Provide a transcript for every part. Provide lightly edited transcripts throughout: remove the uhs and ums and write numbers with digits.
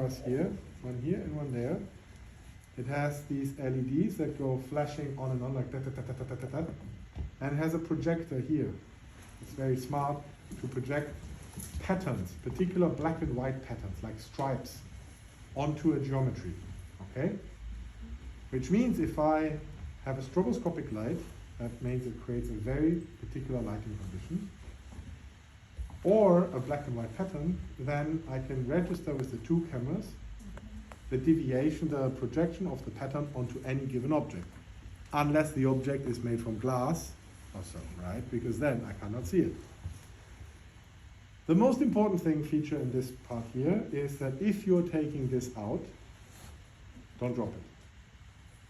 here, one here and one there. It has these LEDs that go flashing on and on like that, and it has a projector here. It's very smart to project patterns, particular black and white patterns like stripes, onto a geometry, okay? Which means if I have a stroboscopic light, that means it creates a very particular lighting condition, or a black and white pattern, then I can register with the two cameras the deviation, the projection of the pattern onto any given object, unless the object is made from glass or so, right? Because then I cannot see it. The most important feature in this part here is that if you're taking this out, don't drop it.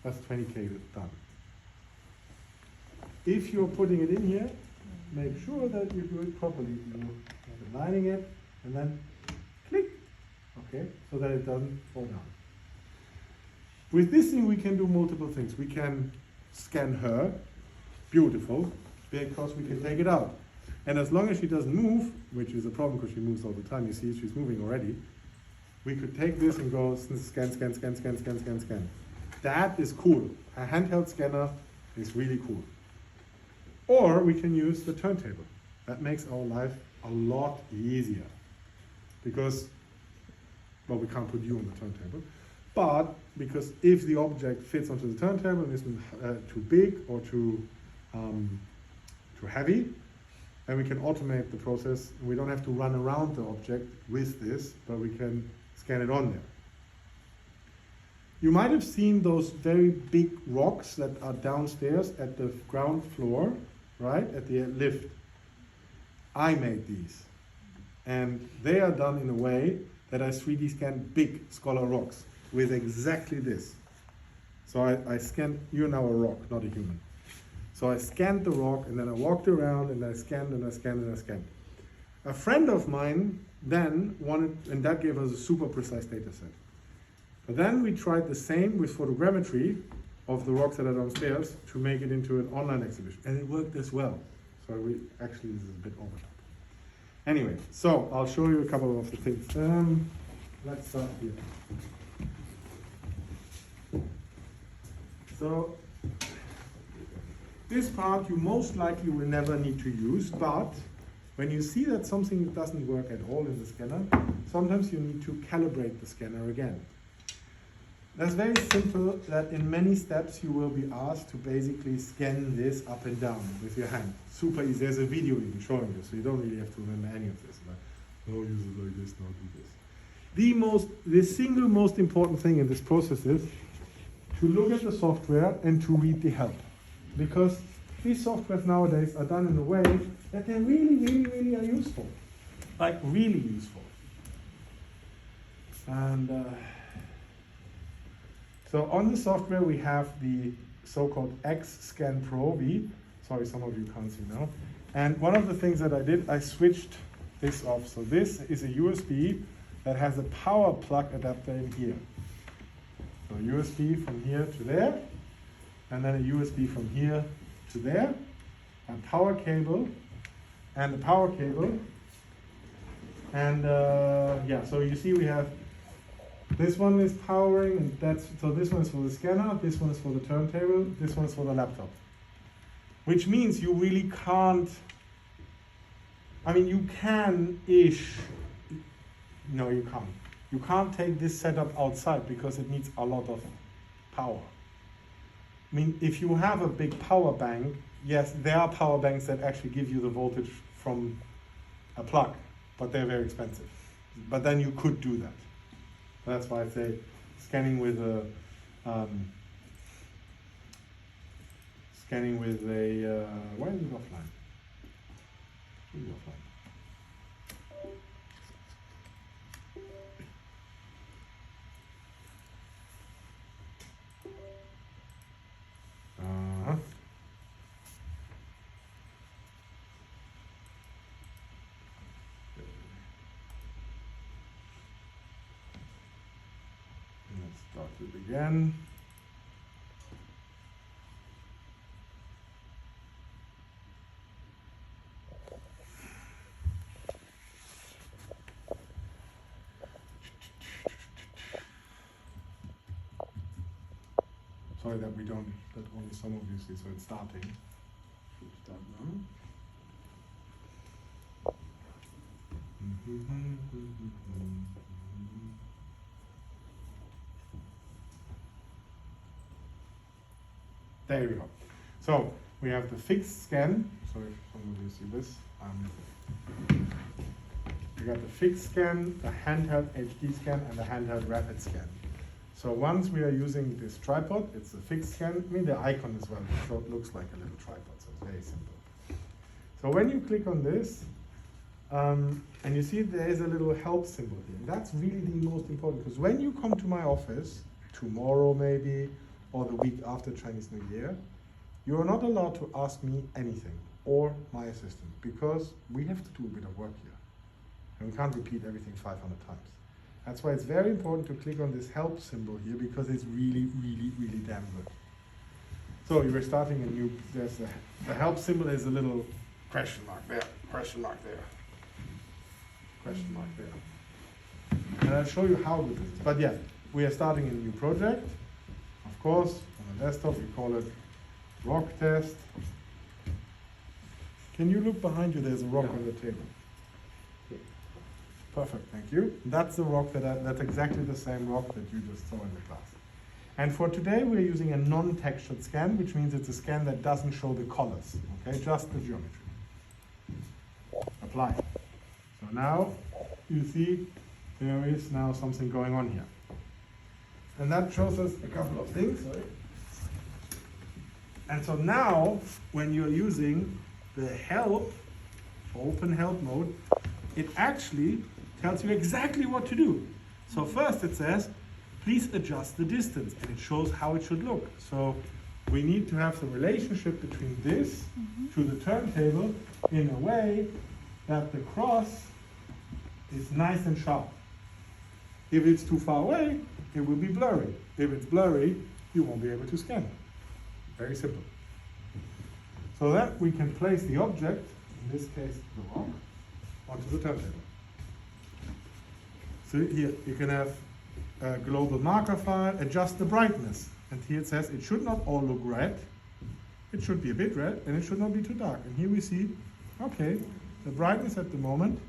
That's 20K done. If you're putting it in here, make sure that you do it properly. You're aligning it and then click, okay, so that it doesn't fall down. With this thing we can do multiple things. We can scan her, beautiful, because we can take it out. And as long as she doesn't move, which is a problem because she moves all the time, you see she's moving already, we could take this and go scan, scan, scan, scan, scan, scan, scan. That is cool. A handheld scanner is really cool. Or we can use the turntable. That makes our life a lot easier. Because, well, we can't put you on the turntable, but because if the object fits onto the turntable and isn't too big or too heavy, then we can automate the process. We don't have to run around the object with this, but we can scan it on there. You might have seen those very big rocks that are downstairs at the ground floor, right, at the lift. I made these. And they are done in a way that I 3D scanned big Scholar rocks with exactly this. So I scanned, you're now a rock, not a human. So I scanned the rock and then I walked around and I scanned and I scanned and I scanned. A friend of mine then wanted, and that gave us a super precise data set. But then we tried the same with photogrammetry of the rocks that are downstairs to make it into an online exhibition. And it worked as well. So actually this is a bit overlap. Anyway, so I'll show you a couple of the things. Let's start here. So this part you most likely will never need to use, but when you see that something doesn't work at all in the scanner, sometimes you need to calibrate the scanner again. That's very simple, that in many steps you will be asked to basically scan this up and down with your hand. Super easy. There's a video even showing you, so you don't really have to remember any of this. Like, no, use it like this, now do this. The single most important thing in this process is to look at the software and to read the help. Because these softwares nowadays are done in a way that they really, really, really are useful. Like really useful. And so on the software we have the so-called X-Scan Pro V. Sorry, some of you can't see now. And one of the things that I did, I switched this off. So this is a USB that has a power plug adapter in here. So USB from here to there, and then a USB from here to there, a power cable, and a power cable. And yeah, so you see we have this one is powering, and so this one is for the scanner, this one is for the turntable, this one is for the laptop. Which means you really can't, I mean you can-ish, no you can't. You can't take this setup outside because it needs a lot of power. I mean, if you have a big power bank, yes, there are power banks that actually give you the voltage from a plug, but they're very expensive. But then you could do that. That's why I say scanning with a why is it offline? It's offline. Let's start it again. Sorry that we don't, that only some of you see, so it's starting. Should start now. There we go. So we have the fixed scan. So if some of you see this, we got the fixed scan, the handheld HD scan, and the handheld rapid scan. So once we are using this tripod, it's a fixed scan. I mean the icon as well, so it looks like a little tripod, so it's very simple. So when you click on this, and you see there is a little help symbol here. And that's really the most important, because when you come to my office, tomorrow maybe, or the week after Chinese New Year, you are not allowed to ask me anything, or my assistant, because we have to do a bit of work here. And we can't repeat everything 500 times. That's why it's very important to click on this help symbol here, because it's really, really, really damn good. So you were starting a new, there's the help symbol is a little question mark there, question mark there, question mark there. And I'll show you how good this is. But yeah, we are starting a new project. Of course, on the desktop we call it rock test. Can you look behind you? There's a rock on the table. Perfect, thank you. That's the rock that's exactly the same rock that you just saw in the class. And for today, we're using a non-textured scan, which means it's a scan that doesn't show the colors, okay, just the geometry. Apply. So now you see there is now something going on here. And that shows us a couple of things. Sorry. And so now, when you're using the help, open help mode, it actually tells you exactly what to do. So first it says, please adjust the distance, and it shows how it should look. So we need to have the relationship between this to the turntable in a way that the cross is nice and sharp. If it's too far away, it will be blurry. If it's blurry, you won't be able to scan. Very simple. So that we can place the object, in this case the rock, onto the turntable. So here you can have a global marker file, adjust the brightness. And here it says it should not all look red. It should be a bit red, and it should not be too dark. And here we see, okay, the brightness at the moment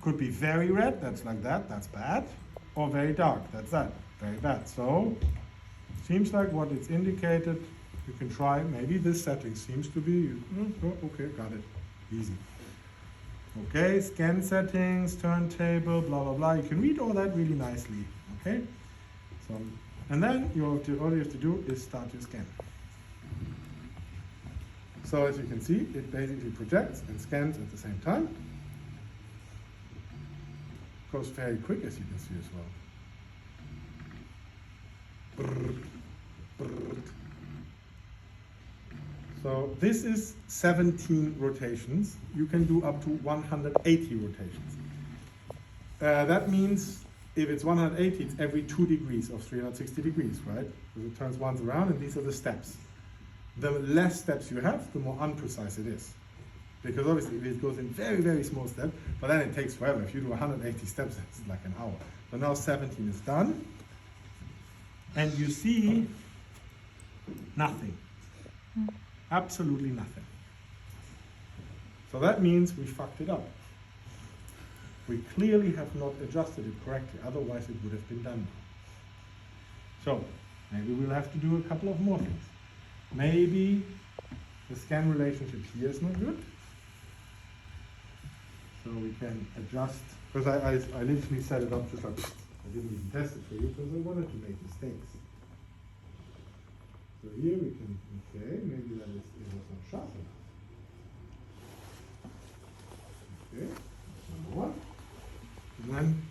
could be very red, that's like that, that's bad, or very dark, that's that, very bad. So seems like what it's indicated, you can try, maybe this setting seems to be, oh, okay, got it, easy. Okay, scan settings, turntable, blah, blah, blah. You can read all that really nicely, okay? So, and then all you have to do is start your scan. So as you can see, it basically projects and scans at the same time. Goes very quick, as you can see as well. Brrr, brrr. So this is 17 rotations. You can do up to 180 rotations. That means if it's 180, it's every 2 degrees of 360 degrees, right? Because it turns once around, and these are the steps. The less steps you have, the more unprecise it is. Because obviously it goes in very, very small steps, but then it takes forever. If you do 180 steps, it's like an hour. So now 17 is done. And you see nothing. Absolutely nothing. So that means we fucked it up. We clearly have not adjusted it correctly, otherwise it would have been done. So maybe we'll have to do a couple of more things. Maybe the scan relationship here is not good. So we can adjust, because I literally set it up just like, I didn't even test it for you because I wanted to make mistakes. So here we can, okay, maybe that it was not sharp enough. Okay, that's number one. And then,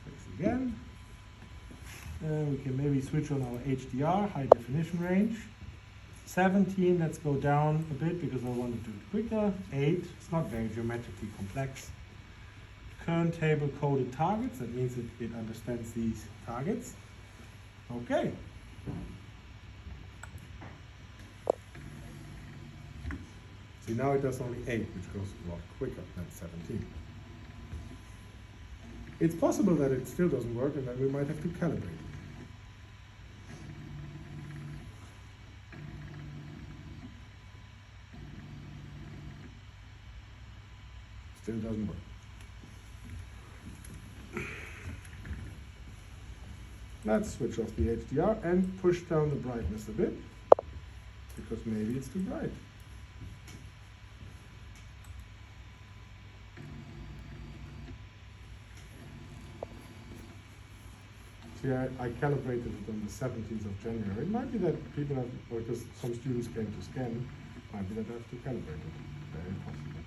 fix again. We can maybe switch on our HDR, high definition range. 17, let's go down a bit because I want to do it quicker. 8, it's not very geometrically complex. Current table coded targets, that means it understands these targets. Okay. See, now it does only 8, which goes a lot quicker than 17. It's possible that it still doesn't work, and then we might have to calibrate. Still doesn't work. Let's switch off the HDR and push down the brightness a bit, because maybe it's too bright. See, I calibrated it on the 17th of January. It might be that people have, or because some students came to scan, it might be that I have to calibrate it. Very possible.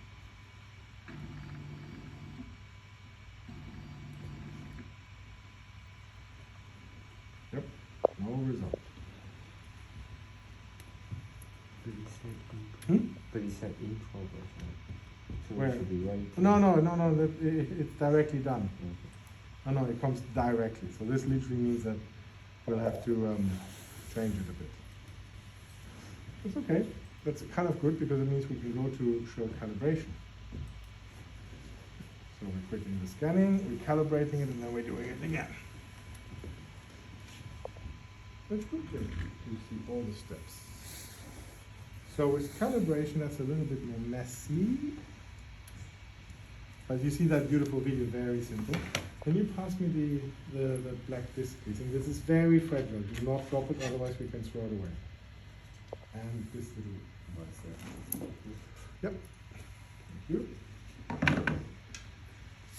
Yep, no result. But it said in progress, right? So Where? it should be right. No, it's directly done. Okay. No, it comes directly. So this literally means that we'll have to change it a bit. It's okay. That's kind of good because it means we can go to show calibration. So we're quitting the scanning, we're calibrating it, and then we're doing it again. That's good then. You see all the steps. So with calibration, that's a little bit more messy. But you see that beautiful video, very simple. Can you pass me the black disc, please? And this is very fragile. Do not drop it, otherwise we can throw it away. And this little device there. Yep. Thank you.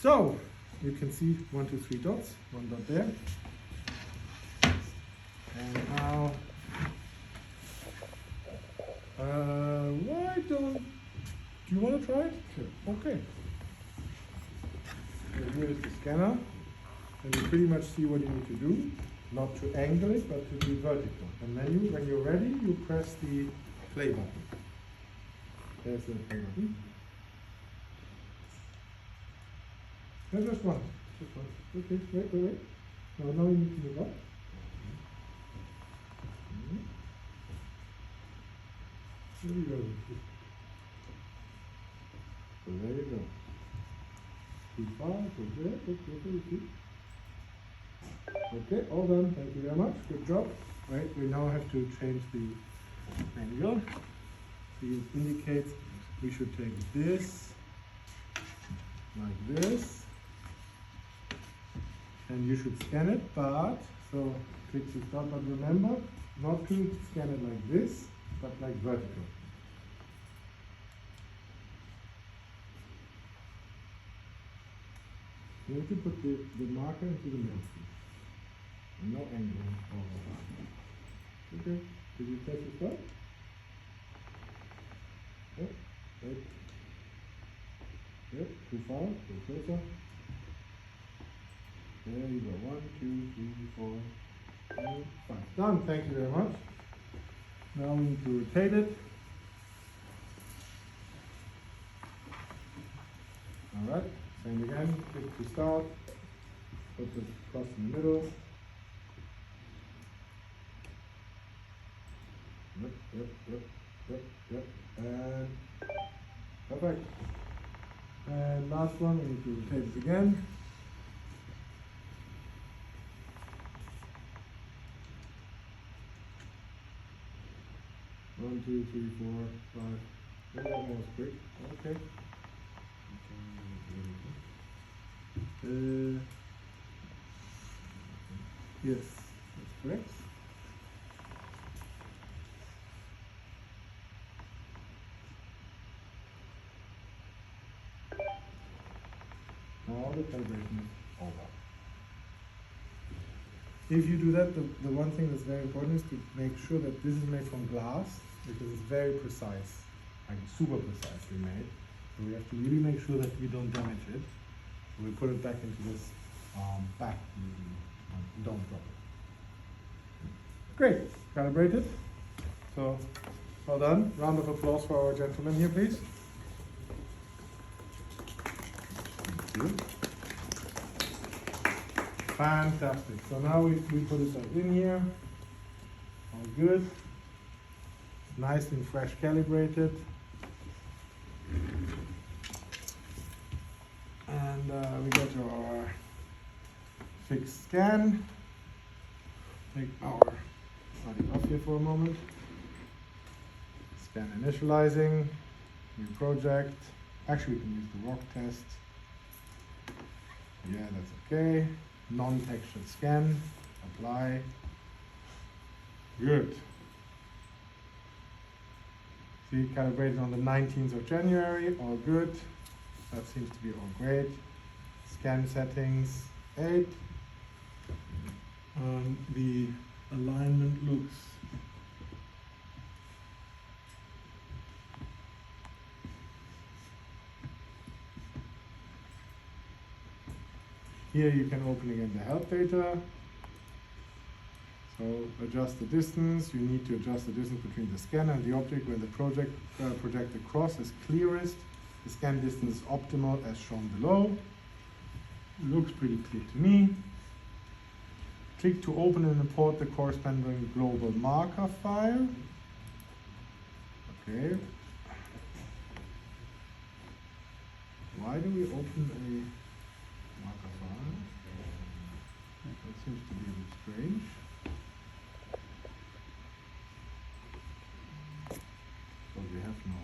So, you can see 1, 2, 3 dots. 1 dot there. And now, why don't, do you want to try it? Sure. Okay. So here is the scanner, and you pretty much see what you need to do. Not to angle it, but to be vertical. And then when you're ready, you press the play button. There's the play button. No, just one. Just one. Okay, wait. Now you need to move up. There you go. So there you go. Too far, so there, okay. Okay, all done. Thank you very much. Good job. Right, we now have to change the angle. So it indicates we should take this like this, and you should scan it. But so click to start. But remember not to scan it like this, but like vertical. You need to put the marker into the middle. No angle. Okay. Did you press the start? Yep. Right. Yep. Too far. Go closer. There you go. 1, 2, 3, 4, 5. Done. Thank you very much. Now we need to rotate it. All right. Same again. Click to start. Put it across in the middle. Yep. And perfect. And last one, we need to rotate it again. One, 2, 3, 4, 5. Yeah, that was quick. Okay. Yes, that's correct. Now the calibration is over. If you do that, the one thing that's very important is to make sure that this is made from glass, because it's very precise, like super precisely made. So we have to really make sure that we don't damage it. So we put it back into this back usually. Don't drop it. Great, calibrated. So, well done. Round of applause for our gentleman here, please. Thank you. Fantastic. So now we put it back in here. All good. Nice and fresh calibrated. And we go to our fix scan. Take our body off here for a moment. Scan initializing, new project. Actually, we can use the rock test. Yeah, that's okay. Non-textured scan, apply. Good. See, calibrated on the 19th of January, all good. That seems to be all great. Scan settings, 8. The alignment looks here. You can open again the help data. So adjust the distance. You need to adjust the distance between the scanner and the object when the projected cross is clearest. The scan distance is optimal as shown below. Looks pretty clear to me. Click to open and import the corresponding global marker file. Okay. Why do we open a marker file? That seems to be a bit strange. So we have no.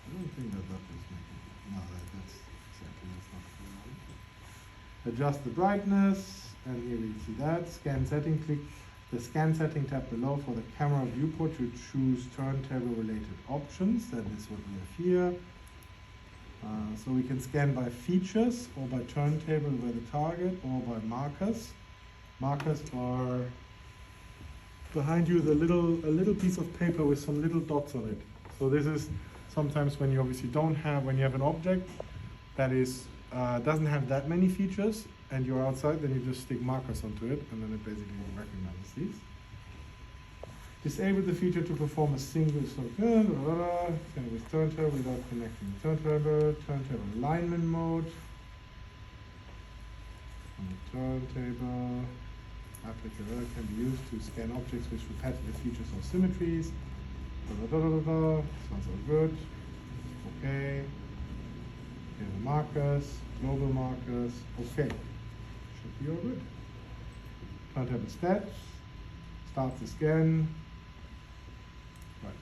I don't think that is making. No, that's exactly not correct. Adjust the brightness. And here we see that. Scan setting, click the scan setting tab below for the camera viewport to choose turntable related options. That is what we have here. So we can scan by features or by turntable by the target or by markers. Markers are behind you, a little piece of paper with some little dots on it. So this is sometimes when you obviously when you have an object that is doesn't have that many features, and you're outside, then you just stick markers onto it, and then it basically recognizes these. Disable the feature to perform a single scan with turntable without connecting the turntable alignment mode. On the turntable, applicable can be used to scan objects with repetitive features or symmetries. Sounds all good. Okay. Here are the markers, global markers. Okay. Should be all good. Turntable stats. Start the scan. Right.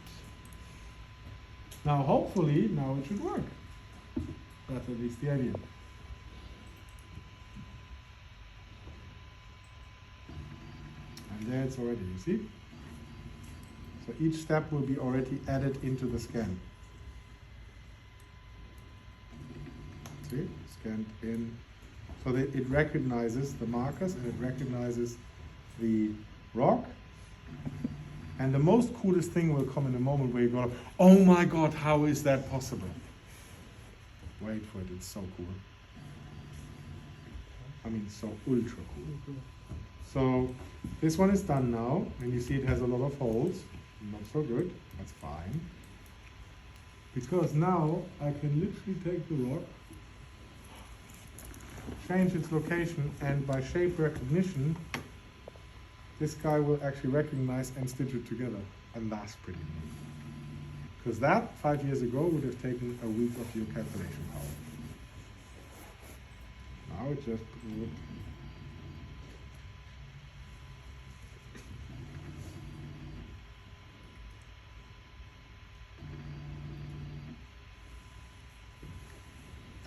Now hopefully, now it should work. That's at least the idea. And there it's already, you see? So each step will be already added into the scan. See? Scanned in. So that it recognizes the markers and it recognizes the rock. And the most coolest thing will come in a moment where you go, oh my God, how is that possible? Wait for it, it's so cool. I mean, so ultra cool. So this one is done now, and you see it has a lot of holes. Not so good, that's fine. Because now I can literally take the rock, change its location, and by shape recognition, this guy will actually recognize and stitch it together. And that's pretty neat. Because that, 5 years ago, would have taken a week of your calculation power. Now it just would.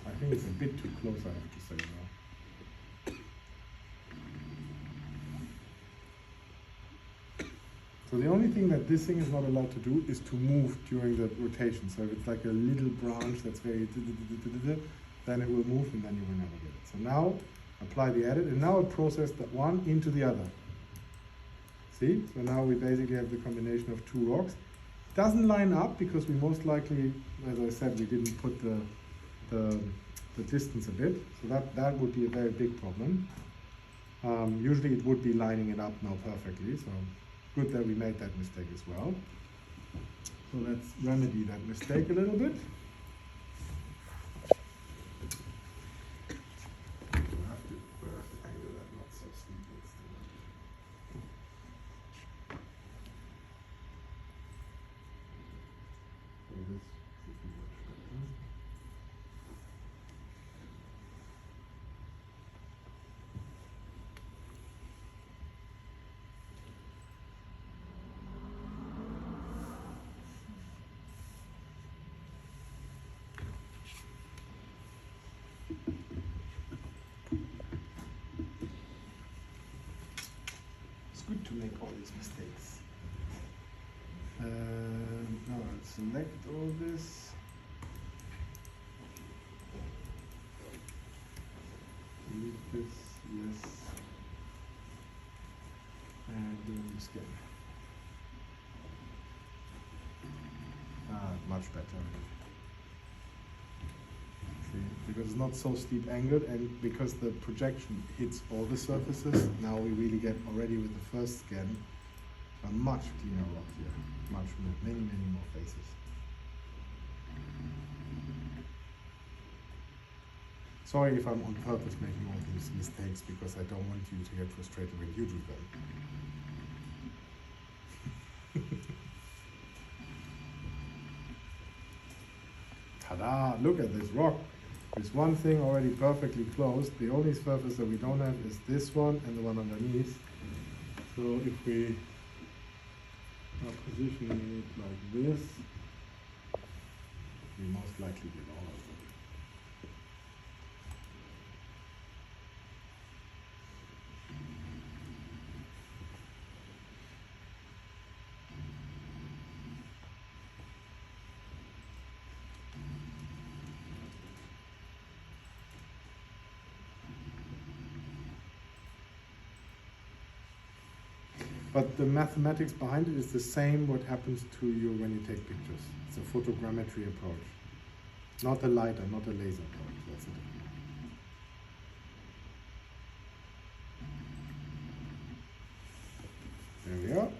I think it's a bit too close, I have to say now. So the only thing that this thing is not allowed to do is to move during the rotation. So if it's like a little branch that's very, then it will move and then you will never get it. So now apply the edit, and now it processed that one into the other. See? So now we basically have the combination of two rocks. Doesn't line up because we most likely, as I said, we didn't put the distance a bit. So that would be a very big problem. Usually it would be lining it up now perfectly. So good that we made that mistake as well. So let's remedy that mistake a little bit. We'll have to angle that not so steep. So this should be much better. It's good to make all these mistakes. Now I'll select all this. Delete this, yes. And then scan. Much better. See, because it's not so steep angled, and because the projection hits all the surfaces, now we really get already with the first scan a much cleaner rock here. Much more, many more faces. Sorry if I'm on purpose making all these mistakes, because I don't want you to get frustrated when you do them. Ta-da! Look at this rock. There's one thing already perfectly closed. The only surface that we don't have is this one and the one underneath. So if we are positioning it like this, we most likely get all of them. But the mathematics behind it is the same what happens to you when you take pictures. It's a photogrammetry approach. Not a LiDAR, not a laser approach, that's it. There we are.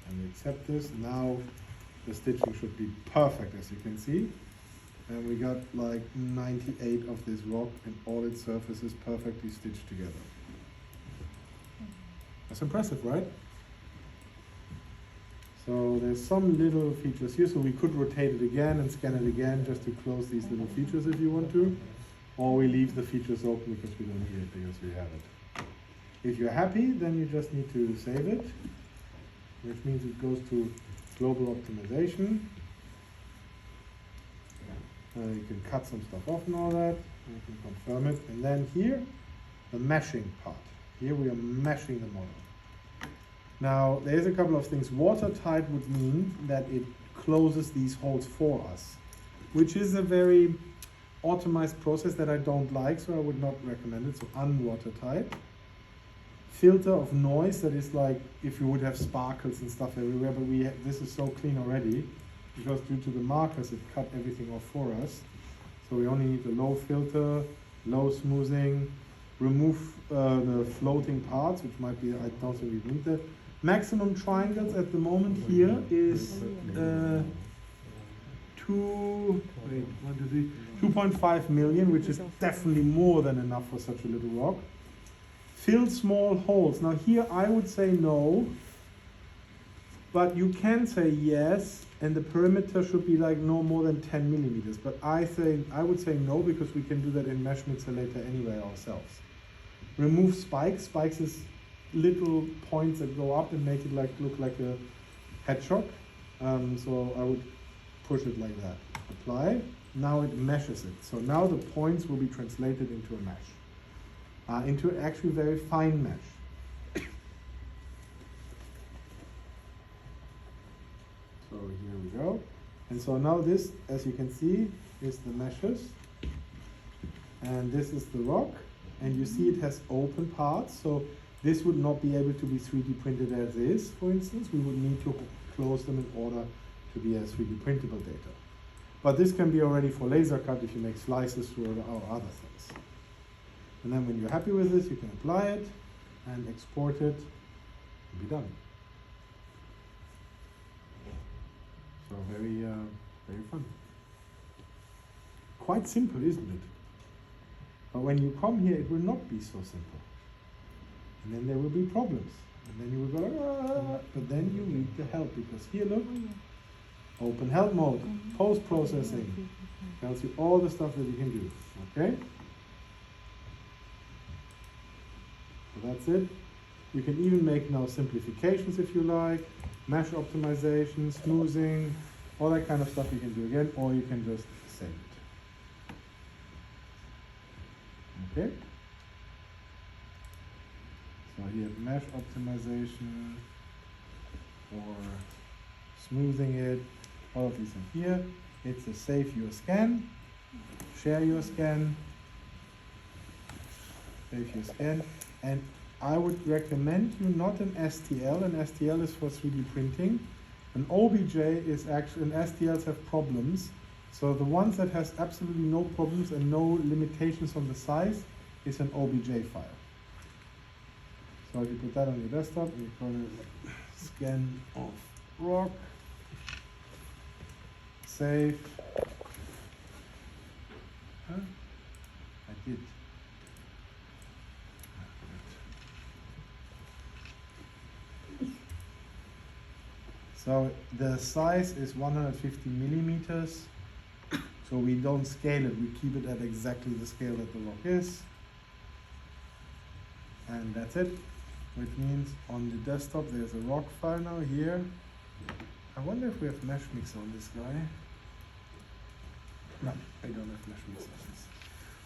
And we accept this. Now the stitching should be perfect, as you can see. And we got like 98 of this rock and all its surfaces perfectly stitched together. That's impressive, right? So there's some little features here, so we could rotate it again and scan it again just to close these little features if you want to. Or we leave the features open because we don't need it, because we have it. If you're happy, then you just need to save it, which means it goes to global optimization. You can cut some stuff off and all that. You can confirm it. And then here, the meshing part. Here we are meshing the model. Now, there's a couple of things. Watertight would mean that it closes these holes for us, which is a very automized process that I don't like, so I would not recommend it. So unwatertight. Filter of noise, that is like if you would have sparkles and stuff everywhere, but this is so clean already, because due to the markers it cut everything off for us. So we only need the low filter, low smoothing, remove the floating parts, which might be, I don't think we need that. Maximum triangles at the moment here is 2.5 million, which is definitely more than enough for such a little rock. Fill small holes. Now here I would say no, but you can say yes, and the perimeter should be like no more than 10 millimeters. But I would say no, because we can do that in Mesh Mixer later anyway ourselves. Remove spikes. Spikes is little points that go up and make it look like a headshot. So I would push it like that. Apply. Now it meshes it. So now the points will be translated into a mesh, into actually very fine mesh. So here we go. And so now this, as you can see, is the meshes. And this is the rock. And you see it has open parts. So this would not be able to be 3D printed as is, for instance. We would need to close them in order to be as 3D printable data. But this can be already for laser cut if you make slices or other things. And then when you're happy with this, you can apply it and export it and be done. So very, very fun. Quite simple, isn't it? But when you come here, it will not be so simple. And then there will be problems. And then you will go, but then you need the help, because here, look, open help mode, post-processing, tells you all the stuff that you can do, okay? So that's it. You can even make now simplifications if you like, mesh optimization, smoothing, all that kind of stuff you can do again, or you can just save it. Okay. So here, mesh optimization or smoothing it, all of these in here. It's a save your scan, share your scan, save your scan, and I would recommend you not an STL. An STL is for 3D printing. An OBJ is actually, and STLs have problems. So the ones that has absolutely no problems and no limitations on the size is an OBJ file. So you put that on your desktop and you call it scan of rock, save. Huh? I did. So the size is 150 millimeters. So we don't scale it, we keep it at exactly the scale that the rock is. And that's it. Which means on the desktop there's a rock file now here. I wonder if we have Mesh Mixer on this guy. No, I don't have Mesh Mixer on this.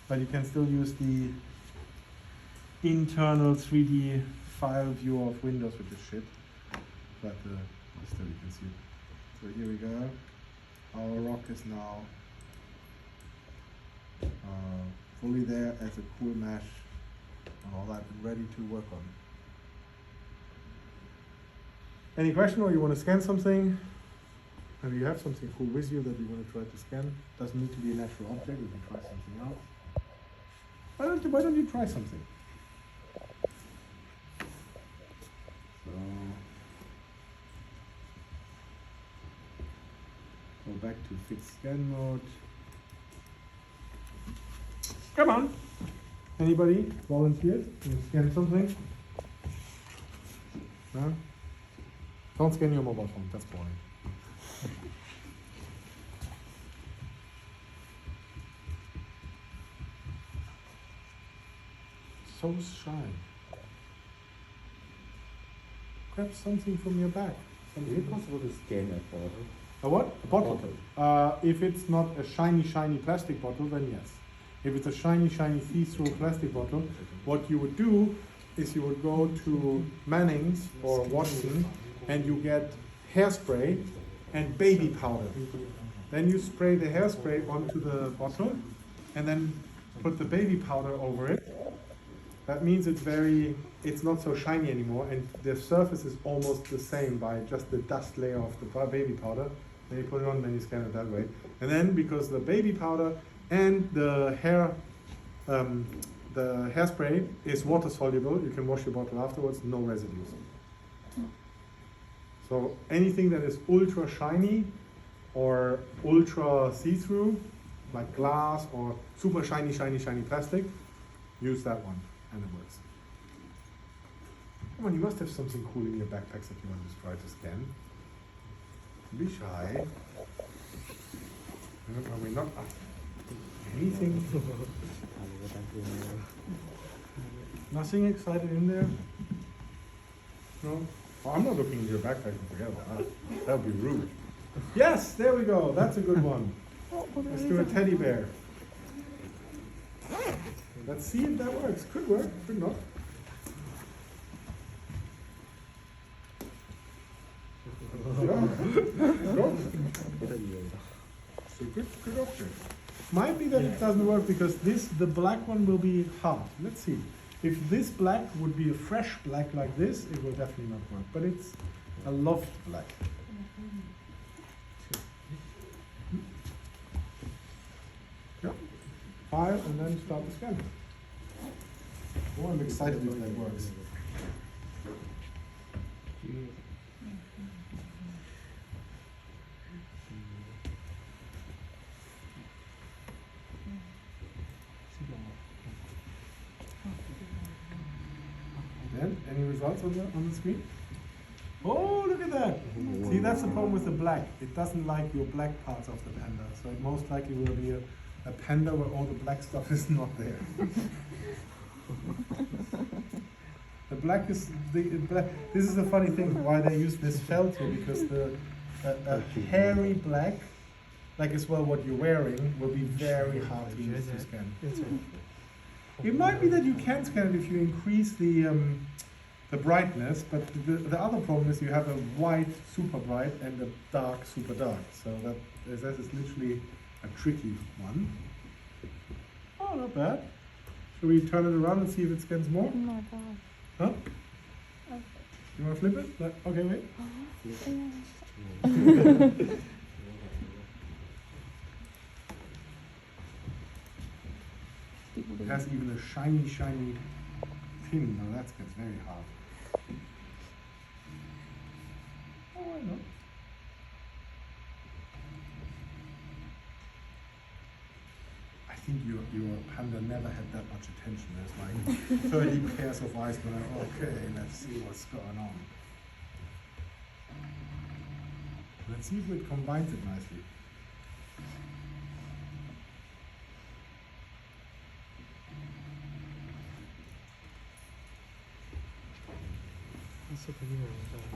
But you can still use the internal 3D file view of Windows, which is shit. But still you can see it. So here we go. Our rock is now fully there as a cool mesh and all that, and ready to work on. Any question, or you want to scan something? Maybe you have something cool with you that you want to try to scan. Doesn't need to be a natural object, we can try something else. Why don't you try something? So go back to fixed scan mode. Come on. Anybody volunteered to scan something? No? Don't scan your mobile phone, that's boring. So shy. Grab something from your bag. Is it possible to scan a bottle? A what? A bottle. If it's not a shiny plastic bottle, then yes. If it's a shiny see-through plastic bottle, what you would do is you would go to Manning's or Watson and you get hairspray and baby powder. Then you spray the hairspray onto the bottle and then put the baby powder over it. That means it's not so shiny anymore, and the surface is almost the same by just the dust layer of the baby powder. Then you put it on, then you scan it that way. And then because the baby powder and the hairspray is water soluble, you can wash your bottle afterwards, no residues. So anything that is ultra shiny or ultra see-through, like glass or super shiny plastic, use that one and it works. Come on, you must have something cool in your backpacks that you want to try to scan. Be shy. Are we not anything? Nothing excited in there? No? Oh, I'm not looking in your backpack and forget about that. That would be rude. Yes, there we go. That's a good one. Let's do a teddy bear. Let's see if that works. Could work, could not. So good object. Might be that it doesn't work because the black one will be hard. Let's see. If this black would be a fresh black like this, it will definitely not work. But it's a loft black. Yeah. File and then start the scanner. Oh, I'm excited if that works. And any results on the screen? Oh, look at that! See, that's the problem with the black. It doesn't like your black parts of the Panda, so it most likely will be a Panda where all the black stuff is not there. The black is black. This is the funny thing why they use this felt here, because a hairy black, like as well what you're wearing, will be very hard to use to scan. It might be that you can scan it if you increase the brightness, but the other problem is you have a white super bright and a dark super dark. So that is literally a tricky one. Oh, not bad. Should we turn it around and see if it scans more? Oh my god. Huh? Okay. You want to flip it? Okay, wait. It has even a shiny pin. Now that gets very hard. Oh, why not? I think your panda never had that much attention. There's like 30 pairs of eyes going, okay, let's see what's going on. Let's see if it combines it nicely.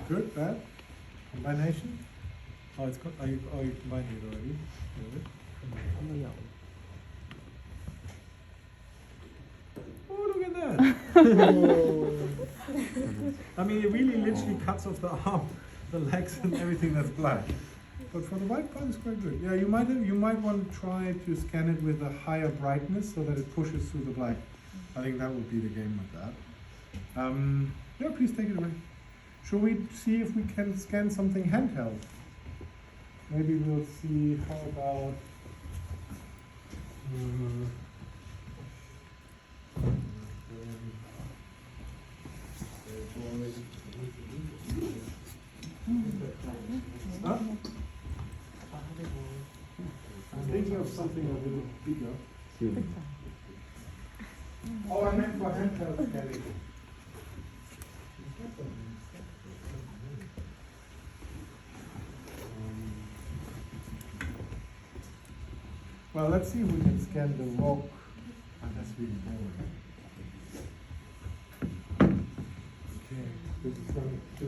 Good, bad? Combination? Oh, it's are you combining it already? Oh, look at that! I mean, it really literally cuts off the arm, the legs, and everything that's black. But for the white part, it's quite good. Yeah, you might want to try to scan it with a higher brightness so that it pushes through the black. I think that would be the game with that. Yeah, please take it away. Shall we see if we can scan something handheld? Maybe we'll see, how about... Huh? I'm thinking of something a little bigger. Oh, I meant for handheld scanning. Well, let's see if we can scan the rock. Oh, that's really boring. Okay, this is going to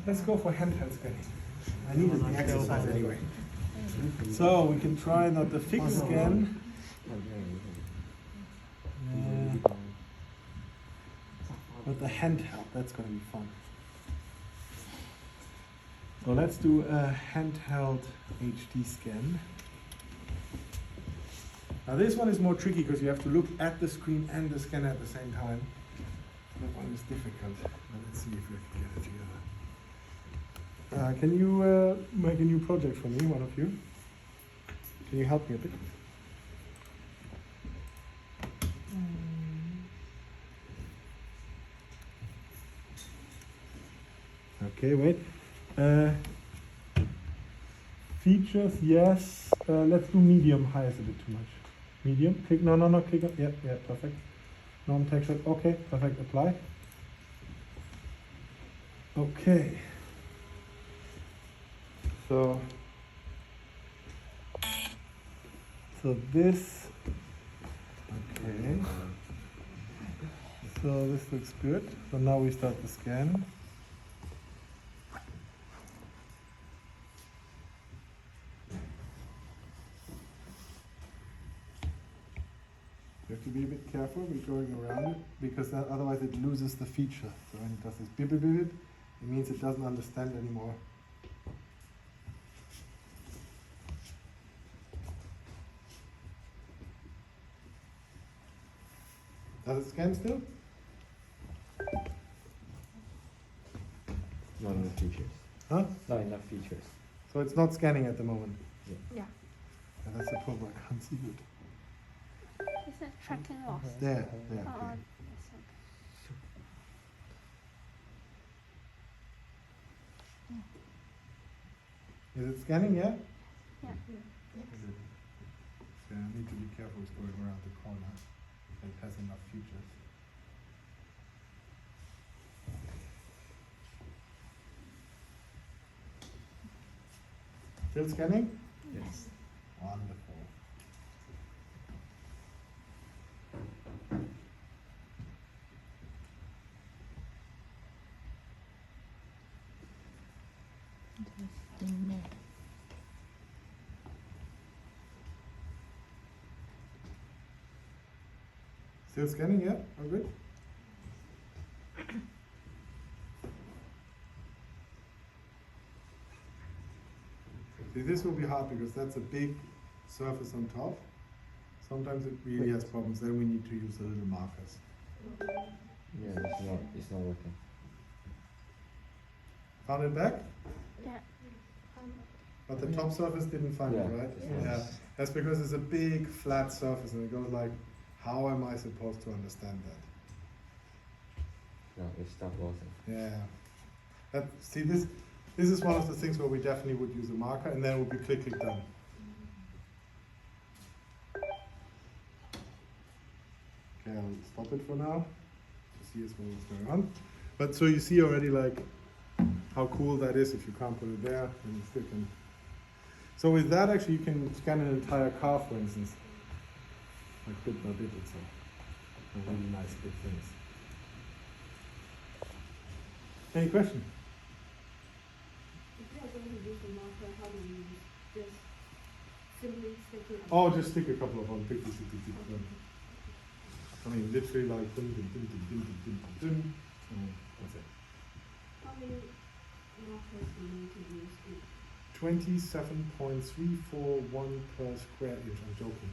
Let's go for handheld scanning. I needed the exercise anyway. So we can try not the fixed scan. But the handheld, that's going to be fun. So let's do a handheld HD scan. Now this one is more tricky because you have to look at the screen and the scanner at the same time. That one is difficult. Let's see if we can get it together. Can you make a new project for me, one of you? Can you help me a bit? Okay, wait. Features, yes. Let's do medium. High is a bit too much. Medium. Click. No. Click. Yeah. Perfect. Non-textured. Okay. Perfect. Apply. Okay. So this. Okay. So this looks good. So now we start the scan. You have to be a bit careful with going around it because otherwise it loses the feature. So when it does this beep beep beep, it means it doesn't understand anymore. Does it scan still? Not enough features. Huh? Not enough features. So it's not scanning at the moment. Yeah. Yeah, that's the problem. I can't see good. Is it tracking loss? There. Oh, Okay. yes, okay. Is it scanning yet? Yeah. So I need to be careful with going around the corner. It has enough features. Still scanning? Yes. Wonderful. Still scanning, yeah? All good? See, this will be hard because that's a big surface on top. Sometimes it really has problems. Then we need to use the little markers. Yeah, it's not working. Found it back? Yeah. But the top surface didn't find it, Yeah. right? Yeah. That's because it's a big flat surface and it goes like, how am I supposed to understand that? No, it stopped working. Yeah. See, this is one of the things where we definitely would use a marker and then it would be click, click, done. Okay, I'll stop it for now. See what's going on. But so you see already like how cool that is if you can't put it there and you still can. So with that actually you can scan an entire car for instance. Like bit by bit it's a really nice big things. Any question? If you are going to use the marker, how do you use? Just simply stick it. Oh, just stick a couple of them. Tick, tick, tick, tick, tick. I mean, literally like dum, dum, dum, dum, dum, dum, dum, dum. That's it. How many markers do you need to use? 27.341 per square inch. I'm joking.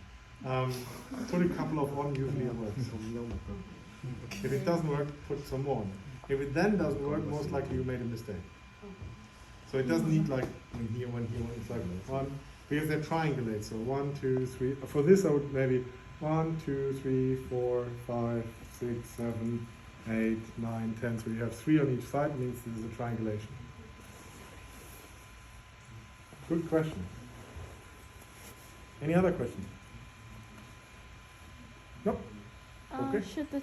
Put a couple of on, usually it works. If it doesn't work, put some more on. If it then doesn't work, most likely you made a mistake. Okay. So it doesn't need like one here, one here, one. It's like one, because they're triangulate. So 1, 2, 3. For this, I would maybe 1, 2, 3, 4, 5, 6, 7, 8, 9, 10. So you have 3 on each side. Means this is a triangulation. Good question. Any other questions? Nope. Okay. Should the